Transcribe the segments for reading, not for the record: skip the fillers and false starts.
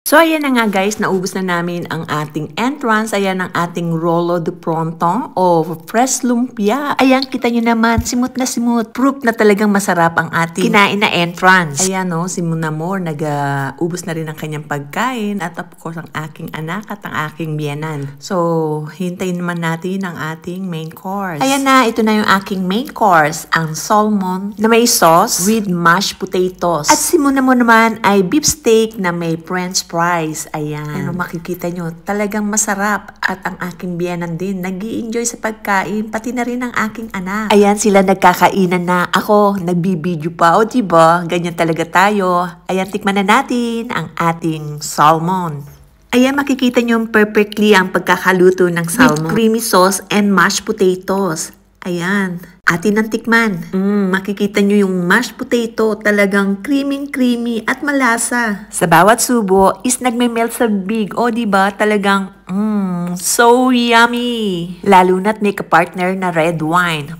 So, ayan na nga guys, naubos na namin ang ating entrance. Ayan ang ating Rolo de Pronto o fresh lumpia. Ayan, kita nyo naman, simut na simut. Proof na talagang masarap ang ating kinain na entrance. Ayan no, si Munamor, nag-ubos na rin ang kanyang pagkain. At of course, ang aking anak at ang aking biyanan. So, hintayin naman natin ang ating main course. Ayan na, ito na yung aking main course. Ang salmon na may sauce with mashed potatoes. At si Munamor naman ay beef steak na may french fries. Ayan. Ano makikita nyo, talagang masarap. At ang aking biyanan din, nag-i-enjoy sa pagkain, pati na rin ang aking anak. Ayan, sila nagkakainan na. Ako, nagbibideo pa. O diba, ganyan talaga tayo. Ayan, tikman na natin ang ating salmon. Ayan, makikita nyo perfectly ang pagkakaluto ng salmon. With creamy sauce and mashed potatoes. Ayan. Atin ang tikman. Makikita nyo yung mashed potato, talagang creamy at malasa. Sa bawat subo is nagme-melt sa big. O diba, talagang so yummy. Lalo na't may kapartner na red wine.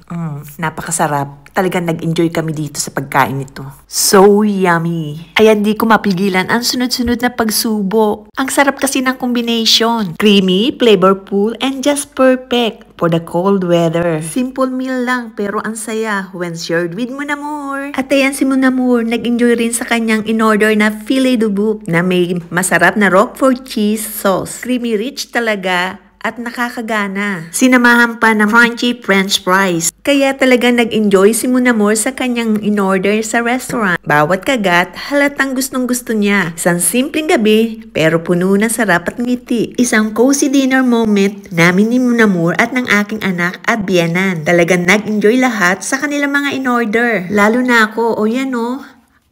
Napakasarap. Talagang nag-enjoy kami dito sa pagkain nito. So yummy. Ayan, di ko mapigilan ang sunod-sunod na pagsubo. Ang sarap kasi ng combination. Creamy, flavorful, and just perfect for the cold weather. Simple meal lang, pero ang saya when shared with Munamor. At ayan si Munamor, nag-enjoy rin sa kanyang in-order na filet de bouc na may masarap na Roquefort cheese sauce. Creamy rich talaga at nakakagana. Sinamahan pa ng crunchy french fries. Kaya talagang nag-enjoy si Munamor sa kanyang in-order sa restaurant. Bawat kagat, halatang gustong-gusto niya. Isang simpleng gabi, pero puno ng sarap at ngiti. Isang cozy dinner moment namin ni Munamor at ng aking anak at biyanan. Talagang nag-enjoy lahat sa kanilang mga in-order. Lalo na ako, o yan o.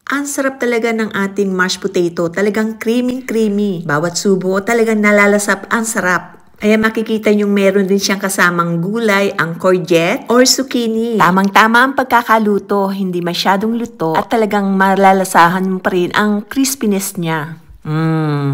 Ang sarap talaga ng ating mashed potato. Talagang creamy. Bawat subo, talagang nalalasap ang sarap. Ayan, makikita yung meron din siyang kasamang gulay, ang courgette or zucchini. Tamang-tama ang pagkakaluto, hindi masyadong luto at talagang malalasahan mo pa rin ang crispiness niya.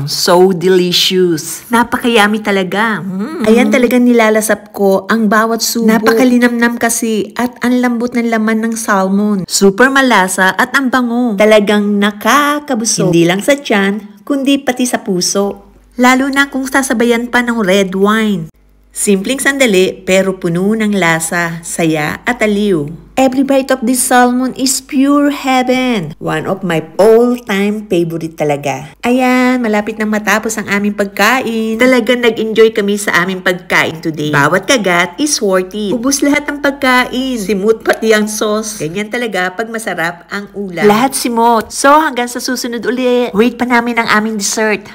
So delicious. Napaka-yummy talaga. Ayan, talagang nilalasap ko ang bawat subo. Napakalinamnam kasi at ang lambot ng laman ng salmon. Super malasa at ang bango. Talagang nakakabusog. Hindi lang sa tiyan, kundi pati sa puso. Lalo na kung sasabayan pa ng red wine. Simpleng sandali pero puno ng lasa, saya at aliw. Every bite of this salmon is pure heaven. One of my all-time favorite talaga. Ayan, malapit nang matapos ang aming pagkain. Talagang nag-enjoy kami sa aming pagkain today. Bawat kagat is worth it. Ubus lahat ng pagkain. Simut pati ang sauce. Ganyan talaga pag masarap ang ulam. Lahat simot. So hanggang sa susunod ulit. Wait pa namin ang aming dessert.